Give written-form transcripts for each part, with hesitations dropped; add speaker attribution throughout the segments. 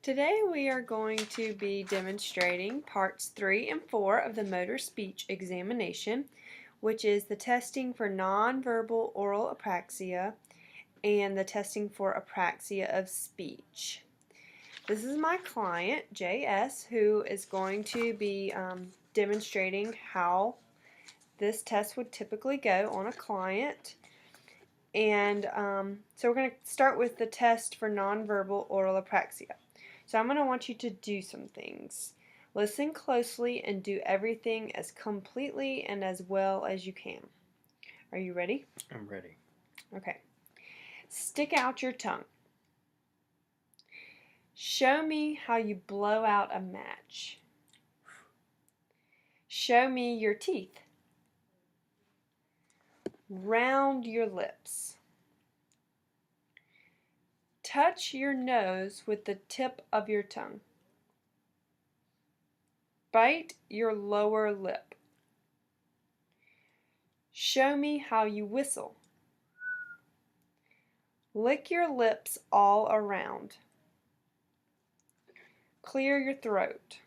Speaker 1: Today we are going to be demonstrating parts 3 and 4 of the motor speech examination, which is the testing for nonverbal oral apraxia and the testing for apraxia of speech. This is my client, JS, who is going to be demonstrating how this test would typically go on a client. And so we're going to start with the test for nonverbal oral apraxia. So I'm going to want you to do some things. Listen closely and do everything as completely and as well as you can. Are you ready?
Speaker 2: I'm ready.
Speaker 1: Okay. Stick out your tongue. Show me how you blow out a match. Show me your teeth. Round your lips. Touch your nose with the tip of your tongue. Bite your lower lip. Show me how you whistle. Lick your lips all around. Clear your throat.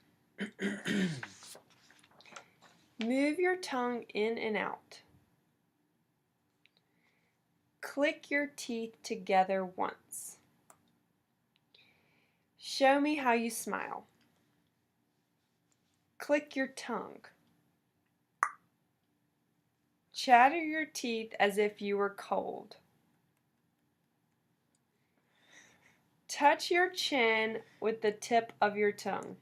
Speaker 1: Move your tongue in and out. Click your teeth together once. Show me how you smile. Click your tongue. Chatter your teeth as if you were cold. Touch your chin with the tip of your tongue.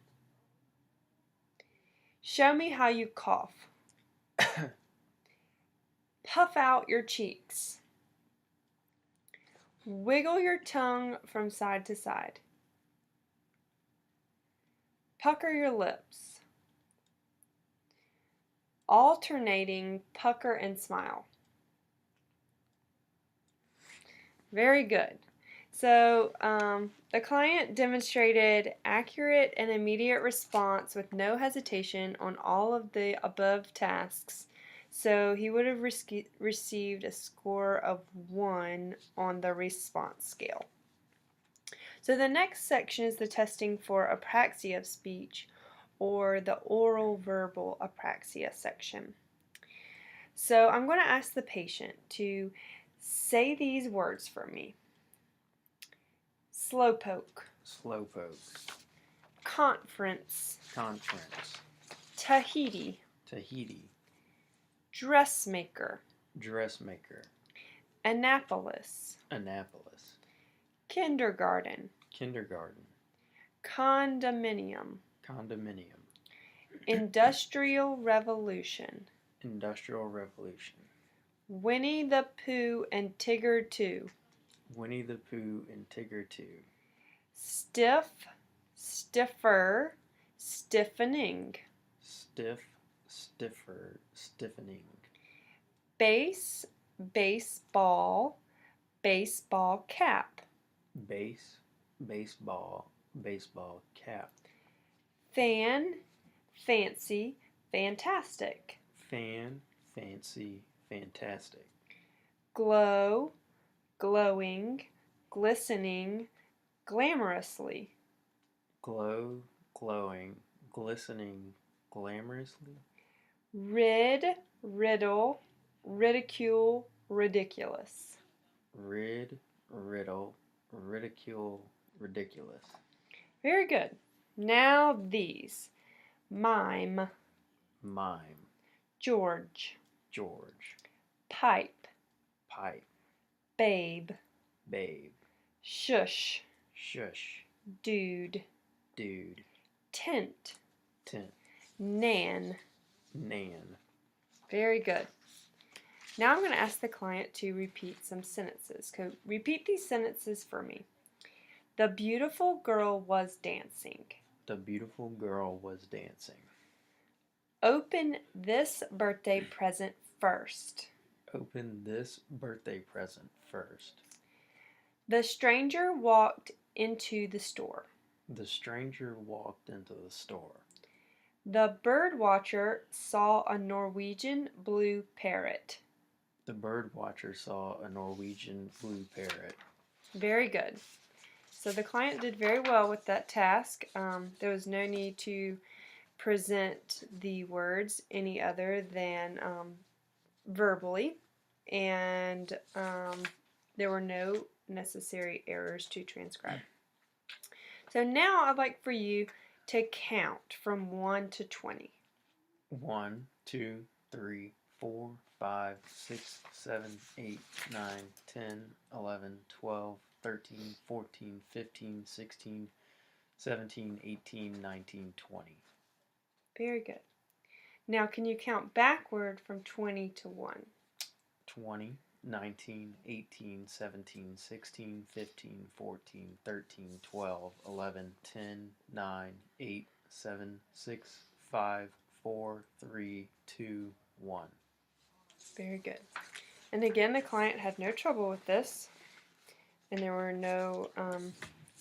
Speaker 1: Show me how you cough. Puff out your cheeks. Wiggle your tongue from side to side. Pucker your lips. Alternating pucker and smile. Very good. So the client demonstrated accurate and immediate response with no hesitation on all of the above tasks. So he would have received a score of 1 on the response scale. So the next section is the testing for apraxia of speech, or the oral verbal apraxia section. So I'm going to ask the patient to say these words for me. Slowpoke.
Speaker 2: Slowpoke.
Speaker 1: Conference.
Speaker 2: Conference.
Speaker 1: Tahiti.
Speaker 2: Tahiti.
Speaker 1: Dressmaker.
Speaker 2: Dressmaker.
Speaker 1: Annapolis.
Speaker 2: Annapolis.
Speaker 1: Kindergarten.
Speaker 2: Kindergarten.
Speaker 1: Condominium.
Speaker 2: Condominium.
Speaker 1: Industrial Revolution.
Speaker 2: Industrial Revolution.
Speaker 1: Winnie the Pooh and Tigger 2.
Speaker 2: Winnie the Pooh and Tigger 2.
Speaker 1: Stiff, stiffer, stiffening.
Speaker 2: Stiff, stiffer, stiffening.
Speaker 1: Base, baseball, baseball cap.
Speaker 2: Base, baseball, baseball cap.
Speaker 1: Fan, fancy, fantastic.
Speaker 2: Fan, fancy, fantastic.
Speaker 1: Glow, glowing, glistening, glamorously.
Speaker 2: Glow, glowing, glistening, glamorously.
Speaker 1: Rid, riddle, ridicule, ridiculous.
Speaker 2: Rid, riddle, ridicule, ridiculous.
Speaker 1: Very good. Now these. Mime.
Speaker 2: Mime.
Speaker 1: George.
Speaker 2: George.
Speaker 1: Pipe.
Speaker 2: Pipe.
Speaker 1: Babe.
Speaker 2: Babe.
Speaker 1: Shush.
Speaker 2: Shush.
Speaker 1: Dude.
Speaker 2: Dude.
Speaker 1: Tent.
Speaker 2: Tent.
Speaker 1: Nan.
Speaker 2: Nan.
Speaker 1: Very good. Now I'm going to ask the client to repeat some sentences. Repeat these sentences for me. The beautiful girl was dancing.
Speaker 2: The beautiful girl was dancing.
Speaker 1: Open this birthday present first.
Speaker 2: Open this birthday present first.
Speaker 1: The stranger walked into the store.
Speaker 2: The stranger walked into the store.
Speaker 1: The bird watcher saw a Norwegian blue parrot.
Speaker 2: The bird watcher saw a Norwegian blue parrot.
Speaker 1: Very good. So So the client did very well with that task. There was no need to present the words any other than verbally, and there were no necessary errors to transcribe. So now I'd like for you to count from 1 to 20.
Speaker 2: 1, 2, 3, 4, 5, 6, 7, 8, 9, 10, 11, 12, 13, 14, 15, 16, 17, 18, 19, 20.
Speaker 1: Very good. Now can you count backward from 20 to 1?
Speaker 2: 20, 19, 18, 17, 16, 15, 14, 13, 12, 11, 10, 9, 8, 7, 6, 5, 4, 3, 2, 1.
Speaker 1: Very good. And again, the client had no trouble with this, and there were no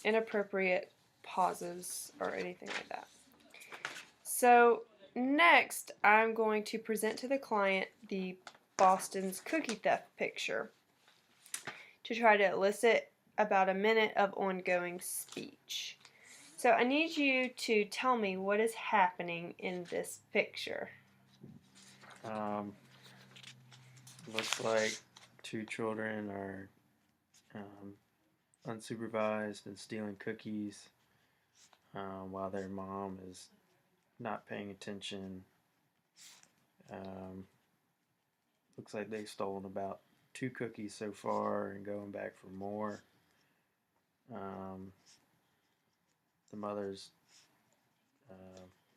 Speaker 1: inappropriate pauses or anything like that. So next, I'm going to present to the client the Boston's cookie theft picture to try to elicit about a minute of ongoing speech. So I need you to tell me what is happening in this picture.
Speaker 2: Looks like two children are unsupervised and stealing cookies while their mom is not paying attention. Looks like they've stolen about 2 cookies so far and going back for more. The mother's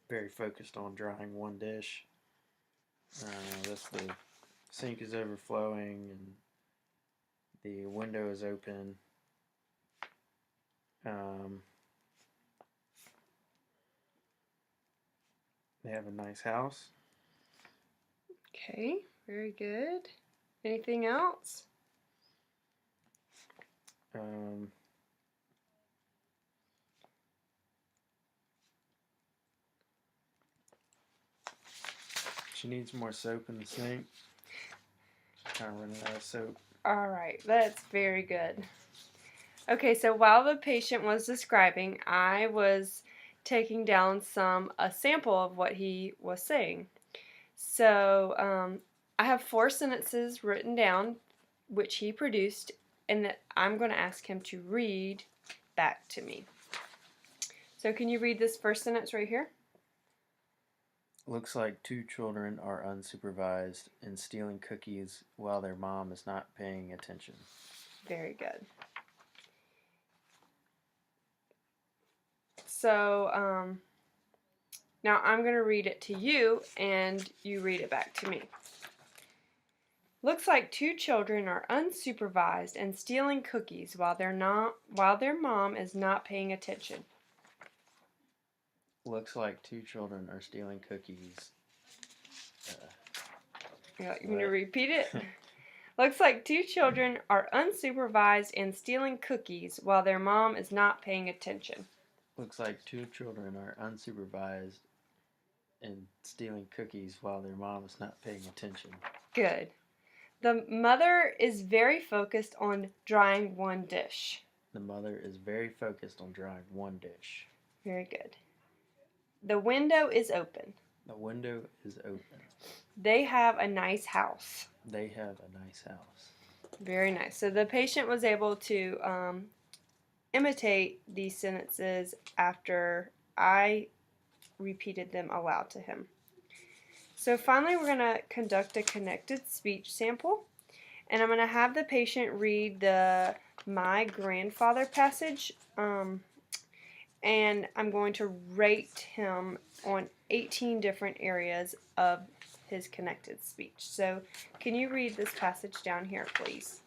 Speaker 2: very focused on drying one dish. The sink is overflowing and the window is open. They have a nice house.
Speaker 1: Okay, very good. Anything else?
Speaker 2: She needs more soap in the sink. Kind of running out of soap.
Speaker 1: All right, that's very good. Okay, so while the patient was describing, I was taking down a sample of what he was saying. So I have 4 sentences written down, which he produced, and that I'm going to ask him to read back to me. So can you read this first sentence right here?
Speaker 2: Looks like 2 children are unsupervised and stealing cookies while their mom is not paying attention.
Speaker 1: Very good. So now I'm going to read it to you, and you read it back to me. Looks like 2 children are unsupervised and stealing cookies while their mom is not paying attention.
Speaker 2: Looks like 2 children are stealing cookies.
Speaker 1: You want me to repeat it? Looks like 2 children are unsupervised and stealing cookies while their mom is not paying attention.
Speaker 2: Looks like 2 children are unsupervised and stealing cookies while their mom is not paying attention.
Speaker 1: Good. The mother is very focused on drying one dish.
Speaker 2: The mother is very focused on drying one dish.
Speaker 1: Very good. The window is open.
Speaker 2: The window is open.
Speaker 1: They have a nice house.
Speaker 2: They have a nice house.
Speaker 1: Very nice. So the patient was able to imitate these sentences after I repeated them aloud to him. So finally, we're going to conduct a connected speech sample, and I'm going to have the patient read the My Grandfather passage, and I'm going to rate him on 18 different areas of his connected speech. So can you read this passage down here, please?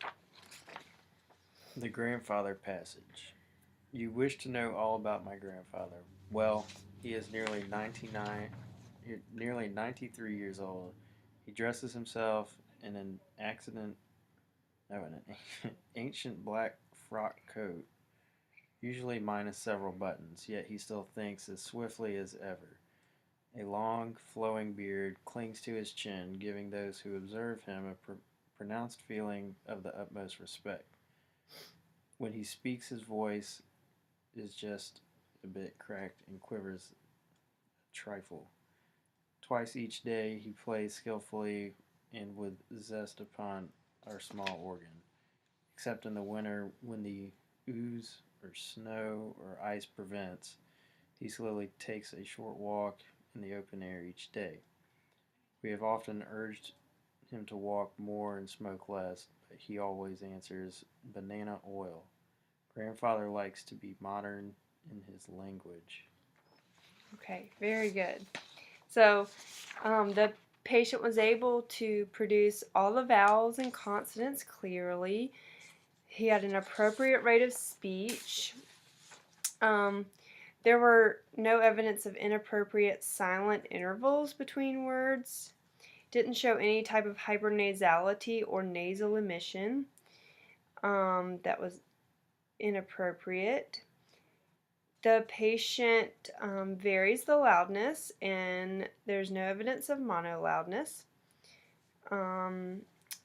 Speaker 2: The grandfather passage. You wish to know all about my grandfather. Well, he is nearly 93 years old. He dresses himself in an ancient black frock coat, usually minus several buttons, yet he still thinks as swiftly as ever. A long, flowing beard clings to his chin, giving those who observe him a pronounced feeling of the utmost respect. When he speaks, his voice is just a bit cracked and quivers a trifle. Twice each day he plays skillfully and with zest upon our small organ, except in the winter when the ooze or snow or ice prevents. He slowly takes a short walk in the open air each day. We have often urged him to walk more and smoke less, but he always answers banana oil. Grandfather likes to be modern in his language.
Speaker 1: Okay, very good. So the patient was able to produce all the vowels and consonants clearly. He had an appropriate rate of speech. Um, there were no evidence of inappropriate silent intervals between words. Didn't show any type of hypernasality or nasal emission that was inappropriate. The patient varies the loudness, and there's no evidence of monoloudness.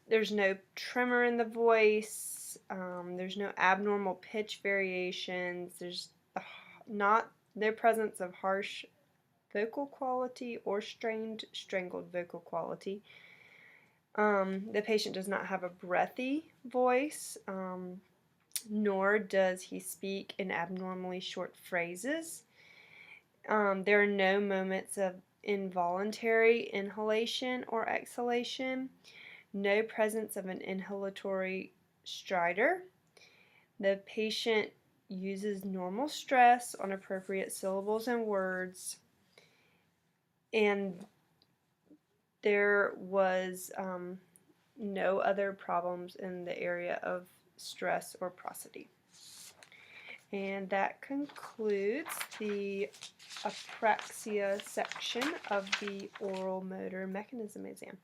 Speaker 1: There's no tremor in the voice. There's no abnormal pitch variations. There's not the presence of harsh vocal quality or strained, strangled vocal quality. The patient does not have a breathy voice, nor does he speak in abnormally short phrases. There are no moments of involuntary inhalation or exhalation, no presence of an inhalatory stridor. The patient uses normal stress on appropriate syllables and words, and there was no other problems in the area of stress or prosody. And that concludes the apraxia section of the oral motor mechanism exam.